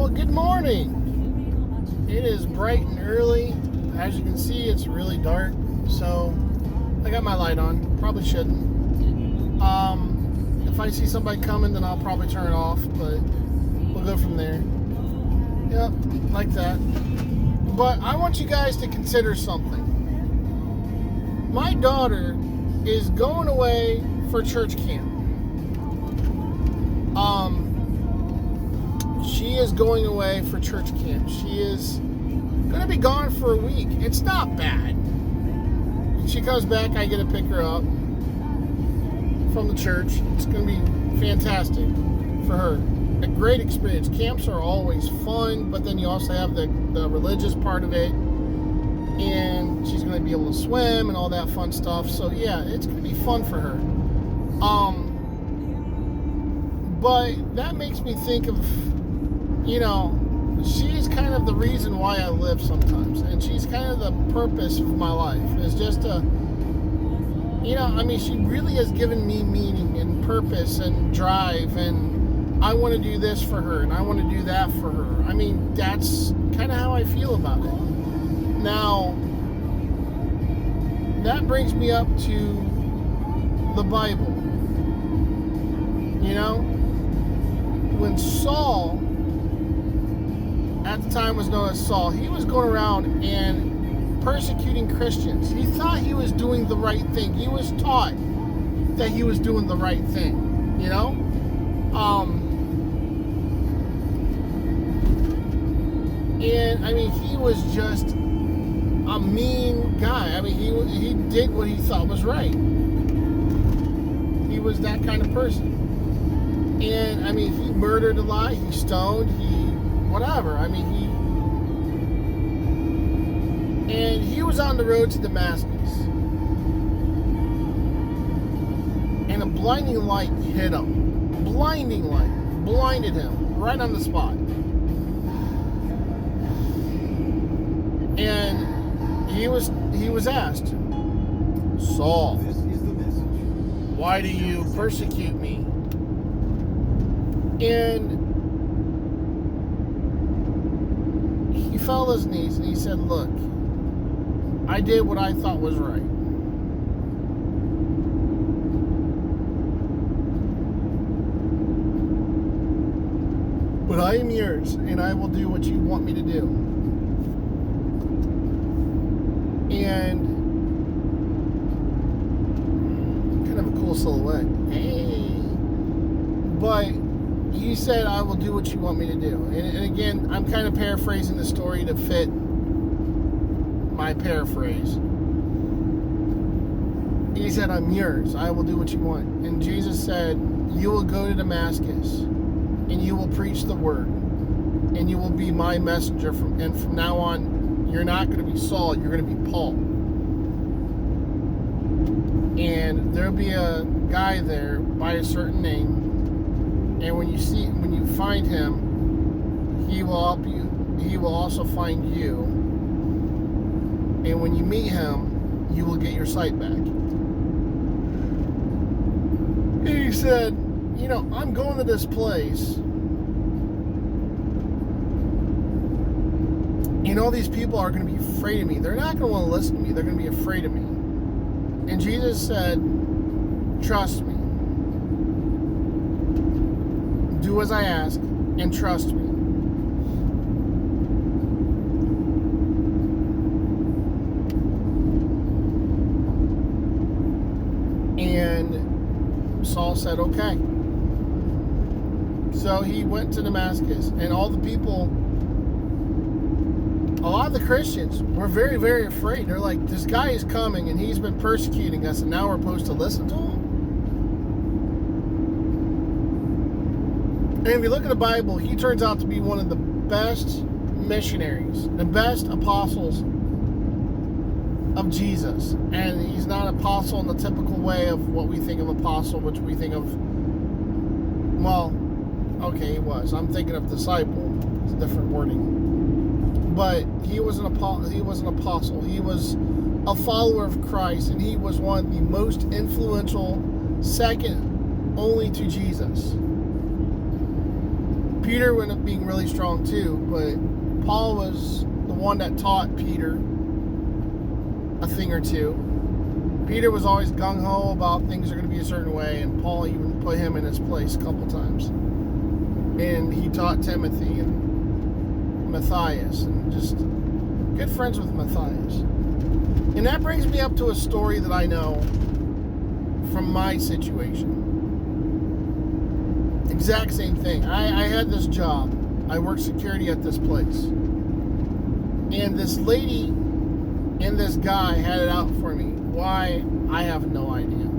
Well, good morning. It is bright and early. As you can see, it's really dark. So I got my light on. Probably shouldn't. If I see somebody coming, then I'll probably turn it off. But we'll go from there. Yep, like that. But I want you guys to consider something. My daughter is going away for church camp. She is going away for church camp. She is going to be gone for a week. It's not bad. When she comes back, I get to pick her up from the church. It's going to be fantastic for her. A great experience. Camps are always fun, but then you also have the religious part of it. And she's going to be able to swim and all that fun stuff. So, yeah, it's going to be fun for her. But that makes me think of, she's kind of the reason why I live sometimes. And she's kind of the purpose of my life. It's just she really has given me meaning and purpose and drive. And I want to do this for her and I want to do that for her. I mean, that's kind of how I feel about it. Now, that brings me up to the Bible. When Saul, at the time was known as Saul, he was going around and persecuting Christians. He thought he was doing the right thing. He was taught that he was doing the right thing, And, he was just a mean guy. He did what he thought was right. He was that kind of person. And, he murdered a lot. He stoned. Whatever. And he was on the road to Damascus. And a blinding light hit him. Blinding light. Blinded him. Right on the spot. And he was asked, Saul, why do you persecute me? And he fell on his knees and he said, look, I did what I thought was right. But I am yours and I will do what you want me to do. And kind of a cool silhouette. Hey. But he said, I will do what you want me to do. And again, I'm kind of paraphrasing the story to fit my paraphrase. He said, I'm yours. I will do what you want. And Jesus said, you will go to Damascus and you will preach the word and you will be my messenger. From now on, you're not going to be Saul. You're going to be Paul. And there'll be a guy there by a certain name. And when you find him, he will help you. He will also find you. And when you meet him, you will get your sight back. And he said, I'm going to this place. And all these people are going to be afraid of me. They're not going to want to listen to me. They're going to be afraid of me. And Jesus said, trust me. Do as I ask and trust me. And Saul said, okay. So he went to Damascus, and all the people, a lot of the Christians were very, very afraid. They're like, this guy is coming and he's been persecuting us and now we're supposed to listen to him? And if you look at the Bible, he turns out to be one of the best missionaries, the best apostles of Jesus. And he's not an apostle in the typical way of what we think of apostle, which we think of, he was. I'm thinking of disciple. It's a different wording. But he was an apostle. He was a follower of Christ, and he was one of the most influential, second only to Jesus, Peter ended up being really strong too, but Paul was the one that taught Peter a thing or two. Peter was always gung-ho about things are going to be a certain way, and Paul even put him in his place a couple times. And he taught Timothy and Matthias, and just good friends with Matthias. And that brings me up to a story that I know from my situation. Exact same thing. I had this job. I worked security at this place. And this lady and this guy had it out for me. Why? I have no idea.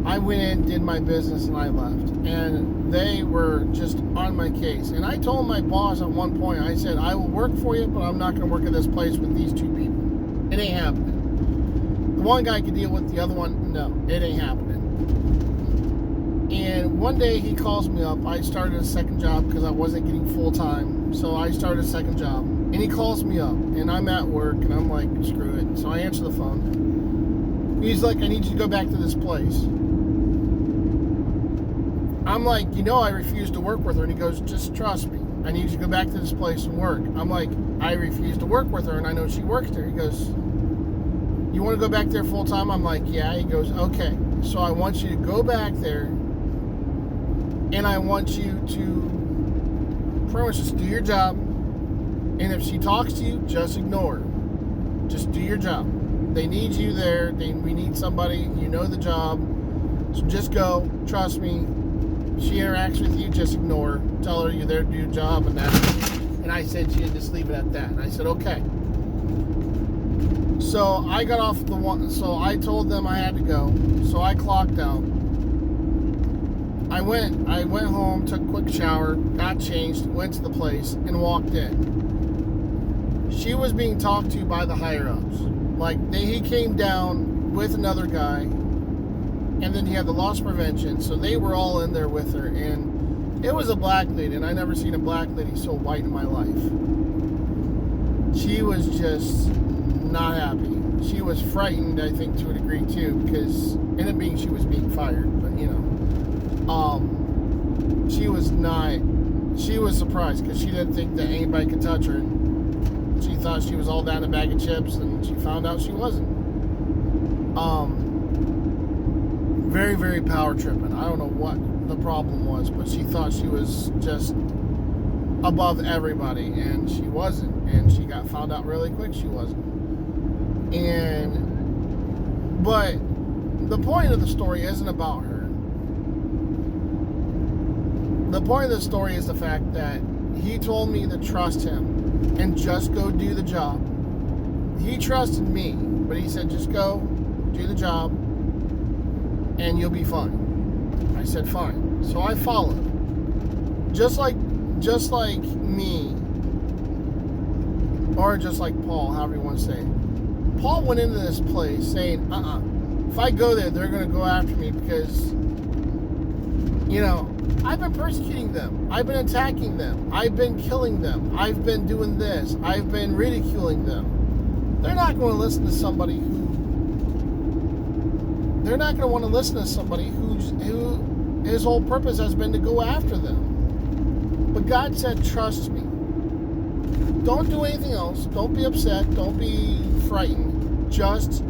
I went in, did my business, and I left. And they were just on my case. And I told my boss at one point, I said, I will work for you, but I'm not going to work at this place with these two people. It ain't happening. The one guy could deal with, the other one, no, it ain't happening. And one day he calls me up. I started a second job because I wasn't getting full-time. So I started a second job. And he calls me up, and I'm at work, and I'm like, screw it. So I answer the phone. He's like, I need you to go back to this place. I'm like, I refuse to work with her. And he goes, just trust me. I need you to go back to this place and work. I'm like, I refuse to work with her, and I know she works there. He goes, you want to go back there full time? I'm like, yeah. He goes, okay. So I want you to go back there, and I want you to pretty much just do your job. And if she talks to you, just ignore her. Just do your job. They need you there. We need somebody. You know the job. So just go. Trust me. She interacts with you, just ignore her. Tell her you're there to do your job, and that's it. And I said to you, just leave it at that. And I said, okay. So I got off the one. So I told them I had to go. So I clocked out. I went home, took a quick shower, got changed, went to the place, and walked in. She was being talked to by the higher-ups. Like, he came down with another guy, and then he had the loss prevention, so they were all in there with her, and it was a black lady, and I never seen a black lady so white in my life. She was just not happy. She was frightened, I think, to a degree, too, because, ended up being she was being fired, but, she was surprised, because she didn't think that anybody could touch her. She thought she was all down a bag of chips, and she found out she wasn't. Very, very power tripping. I don't know what the problem was, but she thought she was just above everybody, and she wasn't. And she got found out really quick she wasn't. But the point of the story isn't about her. The point of the story is the fact that he told me to trust him and just go do the job. He trusted me, but he said, just go do the job and you'll be fine. I said, fine. So I followed. Just like me, or just like Paul, however you want to say it. Paul went into this place saying, if I go there, they're going to go after me because, I've been persecuting them. I've been attacking them. I've been killing them. I've been doing this. I've been ridiculing them. They're not going to listen to somebody they're not going to want to listen to somebody who his whole purpose has been to go after them. But God said, trust me. Don't do anything else. Don't be upset. Don't be frightened. Just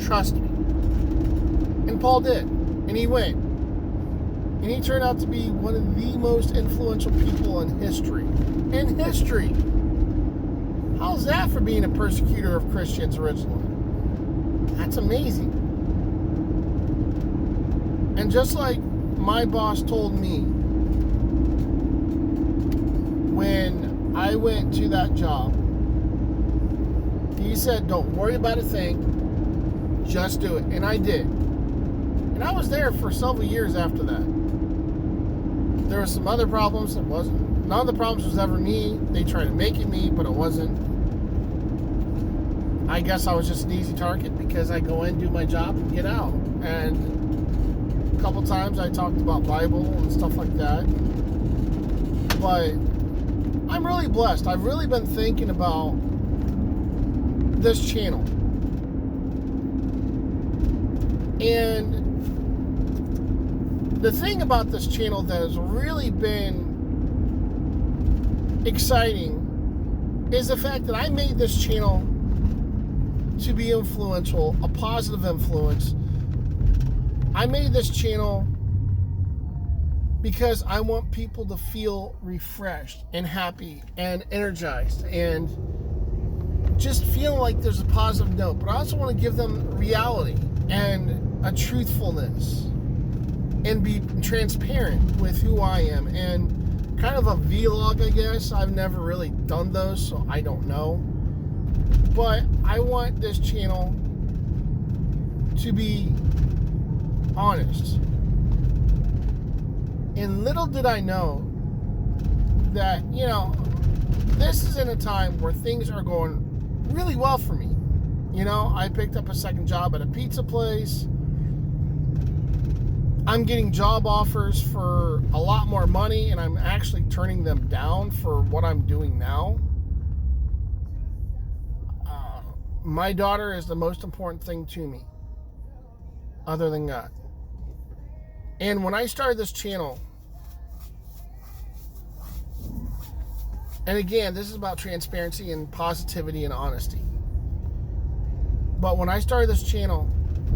trust me. And Paul did. And he went. And he turned out to be one of the most influential people in history. In history. How's that for being a persecutor of Christians originally? That's amazing. And just like my boss told me when I went to that job, he said, don't worry about a thing, just do it. And I did. And I was there for several years after that. There were some other problems. None of the problems was ever me. They tried to make it me, but it wasn't. I guess I was just an easy target because I go in, do my job, and get out. And a couple times I talked about Bible and stuff like that. But I'm really blessed. I've really been thinking about this channel. And the thing about this channel that has really been exciting is the fact that I made this channel to be influential, a positive influence. I made this channel because I want people to feel refreshed and happy and energized and just feeling like there's a positive note. But I also want to give them reality and a truthfulness and be transparent with who I am, and kind of a vlog, I guess. I've never really done those, so I don't know. But I want this channel to be honest. And little did I know that, this is in a time where things are going really well for me. I picked up a second job at a pizza place. I'm getting job offers for a lot more money, and I'm actually turning them down for what I'm doing now. My daughter is the most important thing to me, other than God. And when I started this channel, and again, this is about transparency and positivity and honesty. But when I started this channel,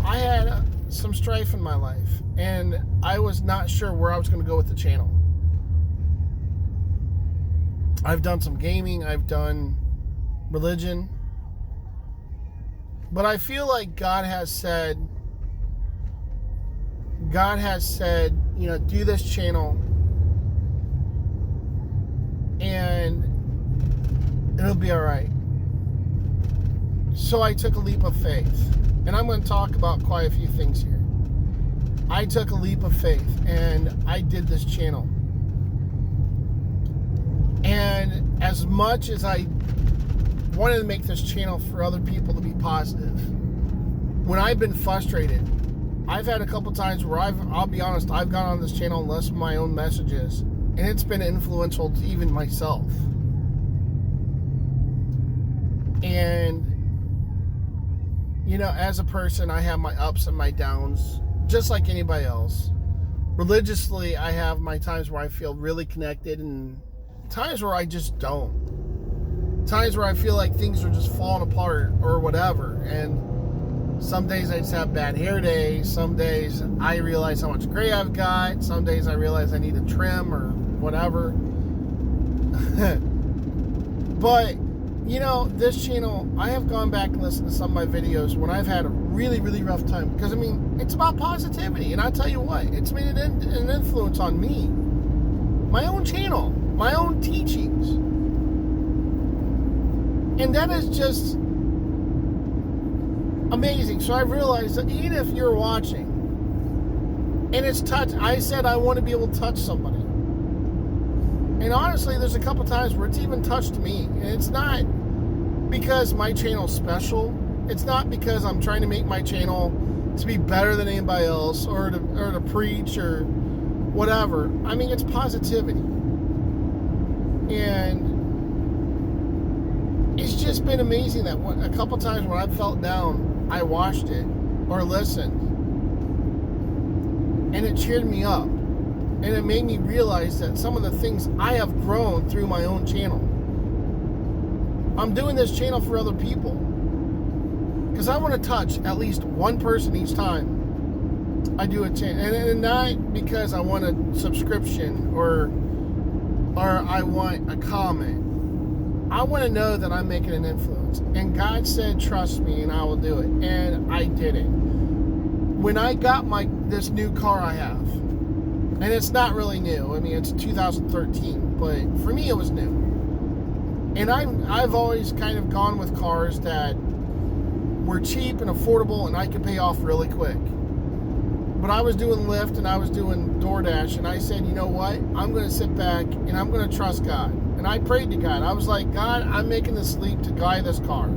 I had some strife in my life, and I was not sure where I was going to go with the channel. I've done some gaming, I've done religion, but I feel like God has said, do this channel and it'll be all right. So I took a leap of faith, and I'm going to talk about quite a few things here. I took a leap of faith and I did this channel. And as much as I wanted to make this channel for other people to be positive, when I've been frustrated, I've had a couple times where I'll be honest, I've gone on this channel and listened to my own messages, and it's been influential to even myself. And as a person, I have my ups and my downs, just like anybody else. Religiously, I have my times where I feel really connected and times where I just don't. Times where I feel like things are just falling apart or whatever. And some days I just have bad hair days. Some days I realize how much gray I've got. Some days I realize I need a trim or whatever. But this channel, I have gone back and listened to some of my videos when I've had a really, really rough time. Because, it's about positivity. And I tell you what, it's made an influence on me. My own channel, my own teachings. And that is just amazing. So I've realized that even if you're watching, and it's touch, I said I want to be able to touch somebody. And honestly, there's a couple times where it's even touched me. And it's not because my channel's special. It's not because I'm trying to make my channel to be better than anybody else or to preach or whatever. It's positivity. And it's just been amazing that a couple times when I felt down, I watched it or listened. And it cheered me up. And it made me realize that some of the things I have grown through my own channel. I'm doing this channel for other people because I want to touch at least one person each time I do a channel. And not because I want a subscription or I want a comment. I want to know that I'm making an influence. And God said, trust me, and I will do it. And I did it. When I got this new car I have, and it's not really new. It's 2013, but for me it was new. And I've always kind of gone with cars that were cheap and affordable and I could pay off really quick. But I was doing Lyft and I was doing DoorDash, and I said, you know what? I'm going to sit back and I'm going to trust God. And I prayed to God. I was like, God, I'm making this leap to buy this car.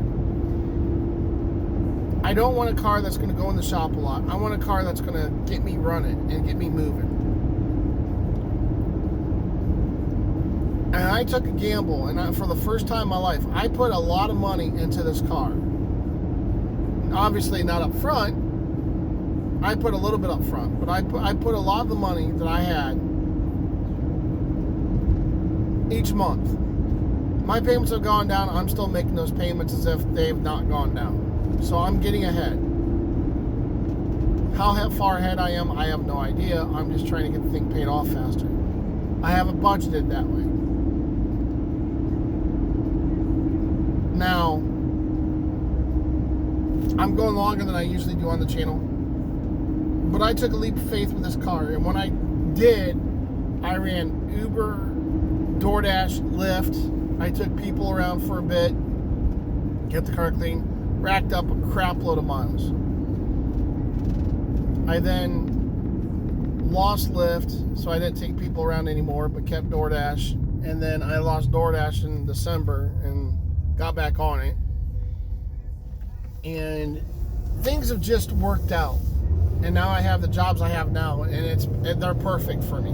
I don't want a car that's going to go in the shop a lot. I want a car that's going to get me running and get me moving. And I took a gamble, and for the first time in my life, I put a lot of money into this car. Obviously not up front. I put a little bit up front, but I put a lot of the money that I had each month. My payments have gone down. I'm still making those payments as if they've not gone down. So I'm getting ahead. How far ahead I am, I have no idea. I'm just trying to get the thing paid off faster. I have it budgeted that way. Now, I'm going longer than I usually do on the channel. But I took a leap of faith with this car. And when I did, I ran Uber, DoorDash, Lyft. I took people around for a bit, get the car clean, racked up a crap load of miles. I then lost Lyft, so I didn't take people around anymore, but kept DoorDash. And then I lost DoorDash in December and got back on it. And things have just worked out. And now I have the jobs I have now, and they're perfect for me.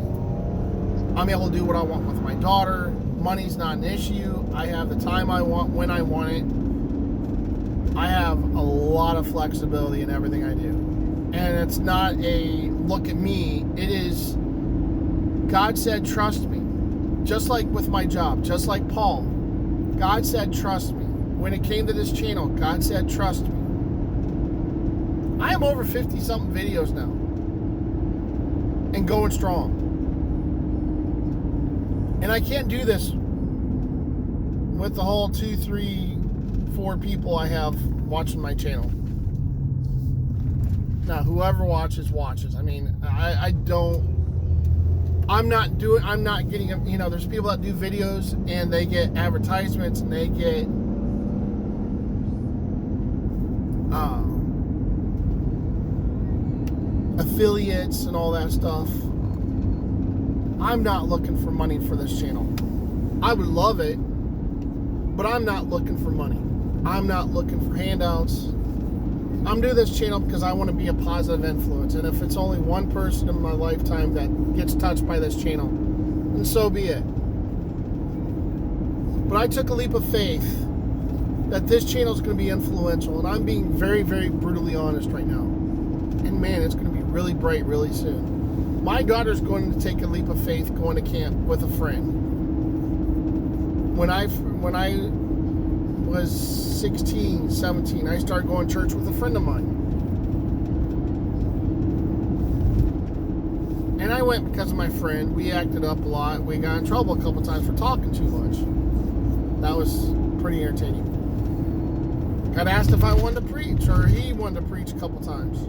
I'm able to do what I want with my daughter. Money's not an issue. I have the time I want when I want it. I have a lot of flexibility in everything I do. And it's not a look at me. It is, God said, trust me. Just like with my job, just like Paul. God said, trust me. When it came to this channel, God said, trust me. I am over 50-something videos now. And going strong. And I can't do this with the whole 2, 3, 4 people I have watching my channel. Now, whoever watches. I mean, I'm not getting, there's people that do videos and they get advertisements and they get affiliates and all that stuff. I'm not looking for money for this channel. I would love it, but I'm not looking for money. I'm not looking for handouts. I'm doing this channel because I want to be a positive influence. And if it's only one person in my lifetime that gets touched by this channel, then so be it. But I took a leap of faith that this channel is going to be influential. And I'm being very, very brutally honest right now. And man, it's going to be really bright really soon. My daughter's going to take a leap of faith going to camp with a friend. When I was 16, 17, I started going to church with a friend of mine. And I went because of my friend. We acted up a lot. We got in trouble a couple times for talking too much. That was pretty entertaining. Got asked if I wanted to preach, or he wanted to preach a couple times.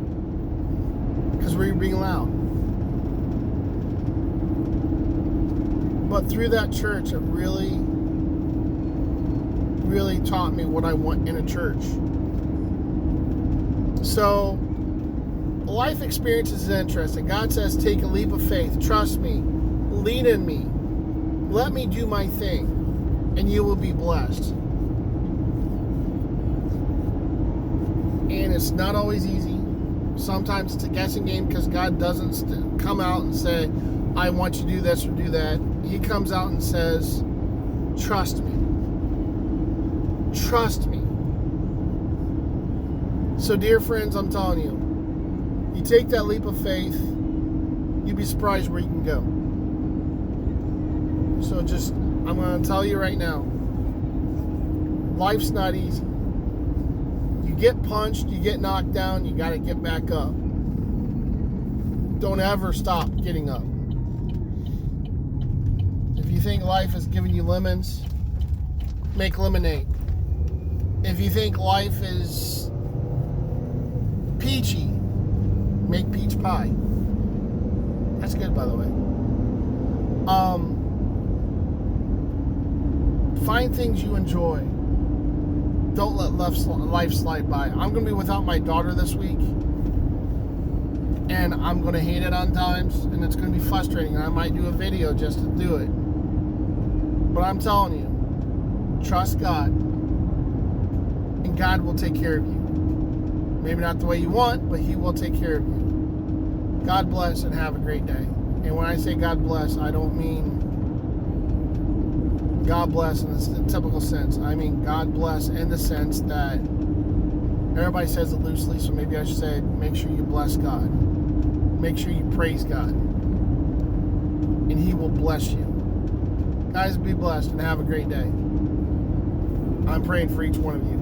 Because we were being loud. But through that church, it really taught me what I want in a church. So, life experience is interesting. God says, take a leap of faith. Trust me. Lean in me. Let me do my thing. And you will be blessed. And it's not always easy. Sometimes it's a guessing game because God doesn't come out and say, I want you to do this or do that. He comes out and says, trust me. Trust me. So, dear friends, I'm telling you, you take that leap of faith, you'd be surprised where you can go. So I'm going to tell you right now, life's not easy. You get punched, you get knocked down, you got to get back up. Don't ever stop getting up. If you think life is giving you lemons, make lemonade. If you think life is peachy, make peach pie. That's good, by the way. Find things you enjoy. Don't let life slide by. I'm going to be without my daughter this week. And I'm going to hate it on times. And it's going to be frustrating. And I might do a video just to do it. But I'm telling you, trust God. And God will take care of you. Maybe not the way you want, but He will take care of you. God bless and have a great day. And when I say God bless, I don't mean God bless in the typical sense. I mean God bless in the sense that everybody says it loosely, so maybe I should say make sure you bless God. Make sure you praise God. And He will bless you. Guys, be blessed and have a great day. I'm praying for each one of you.